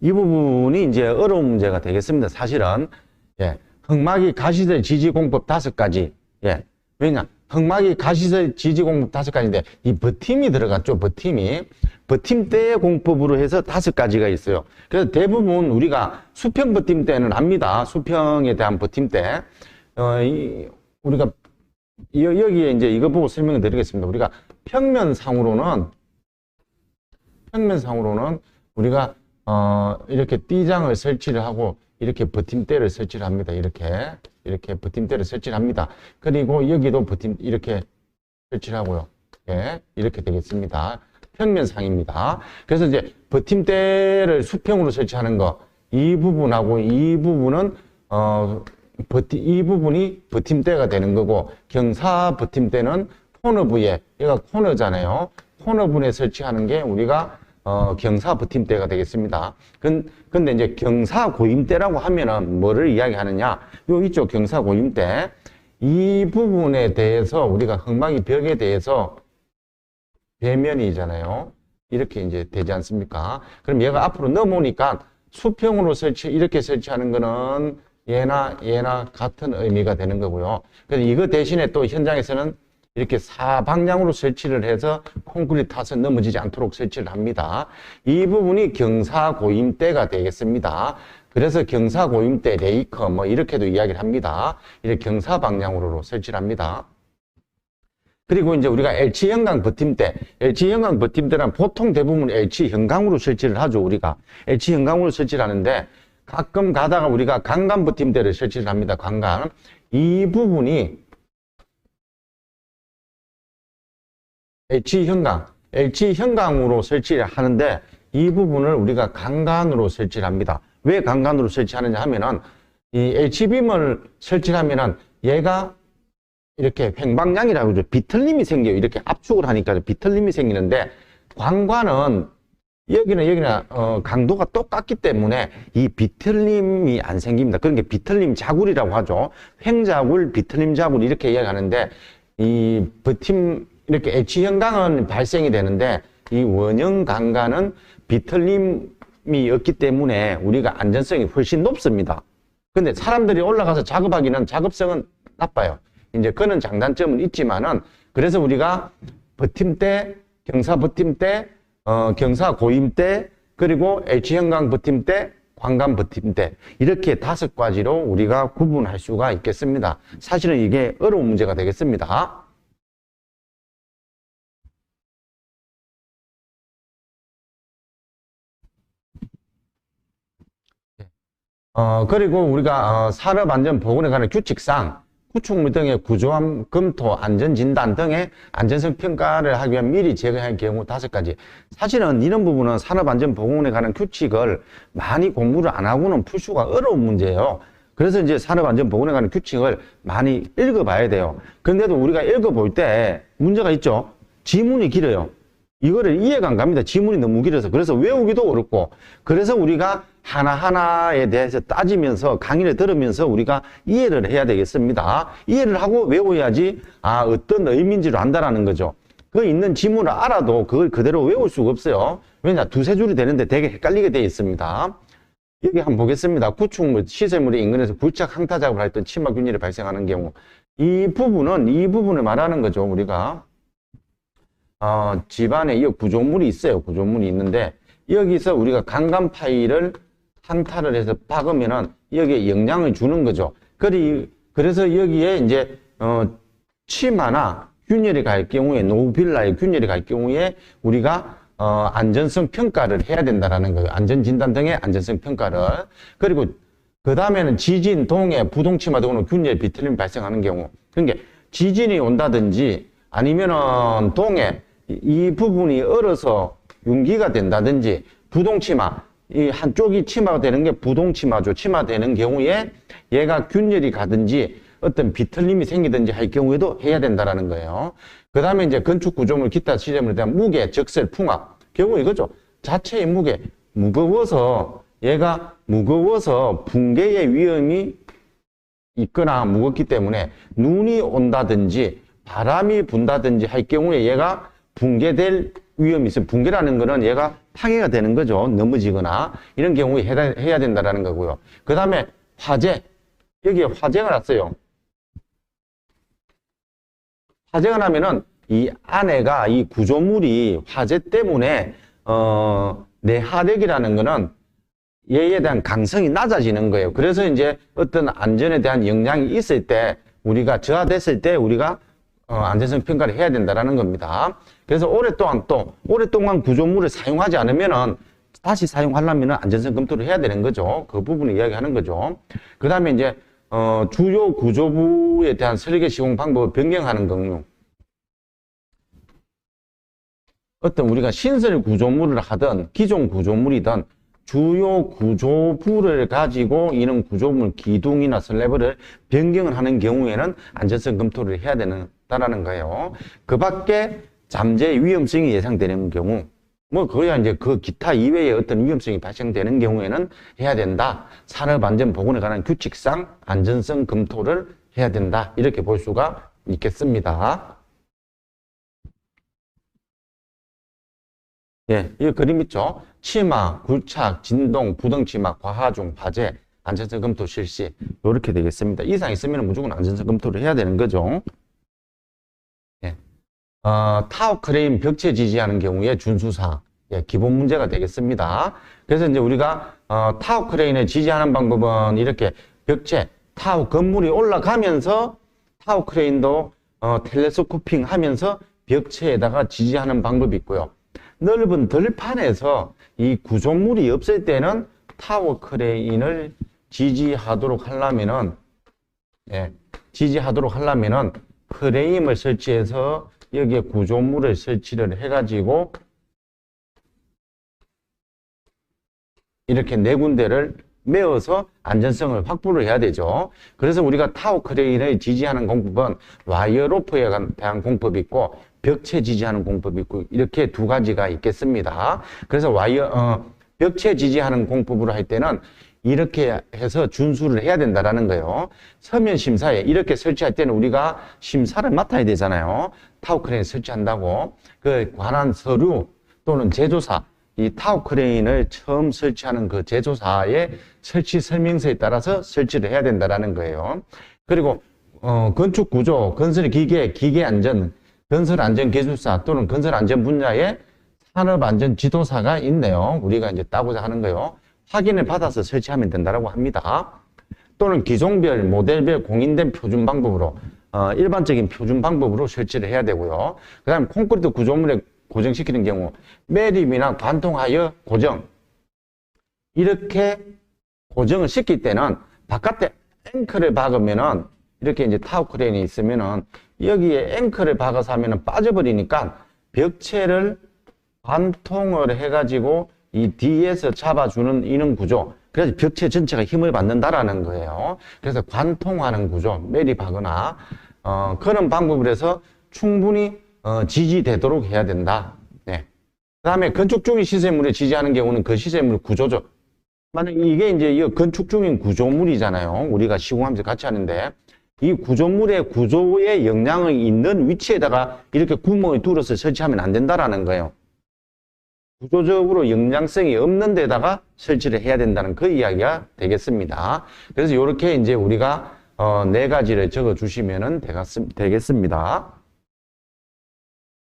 이 부분이 이제 어려운 문제가 되겠습니다. 사실은. 예. 흑막이 가시설 지지공법 5가지. 예. 왜냐? 흑막이 가시설 지지공법 5가지인데, 이 버팀이 들어갔죠, 버팀이. 버팀대의 공법으로 해서 5가지가 있어요. 그래서 대부분 우리가 수평 버팀대는 압니다. 수평에 대한 버팀대. 우리가, 여기에 이제 이거 보고 설명을 드리겠습니다. 우리가 평면상으로는 우리가, 이렇게 D장을 설치를 하고, 이렇게 버팀대를 설치를 합니다. 이렇게 버팀대를 설치를 합니다. 그리고 여기도 이렇게 설치를 하고요. 예, 이렇게 되겠습니다. 평면상입니다. 그래서 이제 버팀대를 수평으로 설치하는 거, 이 부분하고 이 부분은, 이 부분이 버팀대가 되는 거고, 경사 버팀대는 코너부에, 얘가 코너잖아요. 코너부에 설치하는 게 우리가 경사 버팀대가 되겠습니다. 근데 이제 경사 고임대라고 하면은 뭐를 이야기하느냐? 요 이쪽 경사 고임대. 이 부분에 대해서 우리가 흑막이 벽에 대해서 배면이잖아요. 이렇게 이제 되지 않습니까? 그럼 얘가 앞으로 넘어오니까 수평으로 이렇게 설치하는 거는 얘나 같은 의미가 되는 거고요. 그래서 이거 대신에 또 현장에서는 이렇게 사방향으로 설치를 해서 콘크리트 타서 넘어지지 않도록 설치를 합니다. 이 부분이 경사고임대가 되겠습니다. 그래서 경사고임대, 레이커 뭐 이렇게도 이야기를 합니다. 이렇게 경사방향으로 설치를 합니다. 그리고 이제 우리가 L치형광 버팀대, L치형광 버팀대란 보통 대부분 L치형광으로 설치를 하죠. 우리가 L치형광으로 설치를 하는데 가끔 가다가 우리가 강간 버팀대를 설치를 합니다. 강간. 이 부분이 L치형광으로 설치를 하는데 이 부분을 우리가 강간으로 설치를 합니다. 왜 강간으로 설치하느냐 하면은 이 L치빔을 설치를 하면은 얘가 이렇게 횡방향이라고 그러죠. 비틀림이 생겨요. 이렇게 압축을 하니까 비틀림이 생기는데 광관은 여기나 강도가 똑같기 때문에 이 비틀림이 안 생깁니다. 그런 게 비틀림 자굴이라고 하죠. 횡자굴, 비틀림 자굴 이렇게 이야기하는데 이 버팀 이렇게 H형광은 발생이 되는데 이 원형 강간은 비틀림이 없기 때문에 우리가 안전성이 훨씬 높습니다. 근데 사람들이 올라가서 작업하기는 작업성은 나빠요. 이제 그런 장단점은 있지만은 그래서 우리가 버팀대, 경사 버팀대, 경사 고임대, 그리고 H형광 버팀대, 광간 버팀대 이렇게 5가지로 우리가 구분할 수가 있겠습니다. 사실은 이게 어려운 문제가 되겠습니다. 그리고 우리가 산업안전보건에 관한 규칙상 구축물 등의 구조함, 검토, 안전진단 등의 안전성 평가를 하기 위한 미리 제거할 경우 5가지. 사실은 이런 부분은 산업안전보건에 관한 규칙을 많이 공부를 안 하고는 풀 수가 어려운 문제예요. 그래서 이제 산업안전보건에 관한 규칙을 많이 읽어봐야 돼요. 그런데도 우리가 읽어볼 때 문제가 있죠. 지문이 길어요. 이거를 이해가 안 갑니다. 지문이 너무 길어서. 그래서 외우기도 어렵고. 그래서 우리가 하나하나에 대해서 따지면서 강의를 들으면서 우리가 이해를 해야 되겠습니다. 이해를 하고 외워야지 어떤 의미인지를 안다라는 거죠. 그 있는 지문을 알아도 그걸 그대로 외울 수가 없어요. 왜냐? 2-3줄이 되는데 되게 헷갈리게 되어 있습니다. 여기 한번 보겠습니다. 구축물, 시설물의 인근에서 불착 항타 작업을 할 때 침하 균열이 발생하는 경우 이 부분을 말하는 거죠. 우리가 집안에 이 구조물이 있어요. 구조물이 있는데 여기서 우리가 강간 파일을 항타를 해서 박으면은 여기에 영향을 주는 거죠. 그래서 여기에 이제 치마나 균열이 갈 경우에 노후빌라에 균열이 갈 경우에 우리가 안전성 평가를 해야 된다라는 거예요. 안전진단 등의 안전성 평가를. 그리고 그 다음에는 지진, 동해, 부동치마 등으로 균열, 비틀림 발생하는 경우. 그러니까 지진이 온다든지 아니면은 동해 이 부분이 얼어서 융기가 된다든지 부동치마 이 한쪽이 치마가 되는 게 부동치마죠. 치마되는 경우에 얘가 균열이 가든지 어떤 비틀림이 생기든지 할 경우에도 해야 된다라는 거예요. 그 다음에 이제 건축 구조물 기타 시설물에 대한 무게, 적설, 풍압. 결국 이거죠. 자체의 무게. 얘가 무거워서 붕괴의 위험이 있거나 무겁기 때문에 눈이 온다든지 바람이 분다든지 할 경우에 얘가 붕괴될 위험이 있어요. 붕괴라는 거는 얘가 파괴가 되는 거죠. 넘어지거나 이런 경우에 해야 된다라는 거고요. 그 다음에 화재. 여기에 화재가 났어요. 화재가 나면은 이 안에가 이 구조물이 화재 때문에 내하력이라는 거는 얘에 대한 강성이 낮아지는 거예요. 그래서 이제 어떤 안전에 대한 영향이 있을 때 우리가 저하됐을 때 우리가 안전성 평가를 해야 된다라는 겁니다. 그래서 오랫동안 구조물을 사용하지 않으면은 다시 사용하려면 안전성 검토를 해야 되는 거죠. 그 부분을 이야기하는 거죠. 그 다음에 이제 주요 구조부에 대한 설계 시공 방법을 변경하는 경우, 어떤 우리가 신설 구조물을 하든 기존 구조물이든 주요 구조부를 가지고 이런 구조물 기둥이나 슬래브를 변경을 하는 경우에는 안전성 검토를 해야 된다라는 거예요. 그 밖에 잠재 위험성이 예상되는 경우, 뭐 그거야 이제 그 기타 이외의 어떤 위험성이 발생되는 경우에는 해야 된다. 산업안전보건에 관한 규칙상 안전성 검토를 해야 된다. 이렇게 볼 수가 있겠습니다. 예, 이 그림 있죠? 치마, 굴착, 진동, 부등치마, 과하중, 화재, 안전성 검토 실시. 이렇게 되겠습니다. 이상 있으면 무조건 안전성 검토를 해야 되는 거죠. 예. 타워 크레인 벽체 지지하는 경우에 준수사항. 예, 기본 문제가 되겠습니다. 그래서 이제 우리가, 타워 크레인을 지지하는 방법은 이렇게 벽체, 타워 건물이 올라가면서 타워 크레인도, 텔레스코핑 하면서 벽체에다가 지지하는 방법이 있고요. 넓은 들판에서 이 구조물이 없을 때는 타워 크레인을 지지하도록 하려면은, 예, 프레임을 설치해서 여기에 구조물을 설치를 해가지고 이렇게 네 군데를 메어서 안전성을 확보를 해야 되죠. 그래서 우리가 타워 크레인을 지지하는 공법은 와이어 로프에 대한 공법이 있고 벽체 지지하는 공법이 있고 이렇게 두 가지가 있겠습니다. 그래서 벽체 지지하는 공법으로 할 때는 이렇게 해서 준수를 해야 된다라는 거예요. 서면 심사에 이렇게 설치할 때는 우리가 심사를 맡아야 되잖아요. 타워 크레인 설치한다고 그 관한 서류 또는 제조사, 이 타워 크레인을 처음 설치하는 그 제조사의 설치 설명서에 따라서 설치를 해야 된다라는 거예요. 그리고 건축 구조, 건설 기계, 기계 안전, 건설 안전 기술사 또는 건설 안전 분야의 산업 안전 지도사가 있네요. 우리가 이제 따고자 하는 거요. 확인을 받아서 설치하면 된다라고 합니다. 또는 기종별, 모델별 공인된 표준 방법으로 일반적인 표준 방법으로 설치를 해야 되고요. 그다음 콘크리트 구조물에 고정시키는 경우 매립이나 관통하여 고정, 이렇게 고정을 시킬 때는 바깥에 앵커를 박으면은 이렇게 이제 타워 크레인이 있으면은 여기에 앵커를 박아서 하면은 빠져버리니까 벽체를 관통을 해가지고 이 뒤에서 잡아주는 이런 구조, 그래서 벽체 전체가 힘을 받는다라는 거예요. 그래서 관통하는 구조, 매립하거나 그런 방법을 해서 충분히 지지되도록 해야 된다. 네. 그 다음에 건축 중인 시설물에 지지하는 경우는 그 시설물 구조죠. 만약 이게 이제 이 건축 중인 구조물이잖아요. 우리가 시공하면서 같이 하는데 이 구조물의 구조에 영향이 있는 위치에다가 이렇게 구멍을 뚫어서 설치하면 안 된다라는 거예요. 구조적으로 영향성이 없는 데다가 설치를 해야 된다는 그 이야기가 되겠습니다. 그래서 이렇게 이제 우리가 네 가지를 적어 주시면 되겠습니다.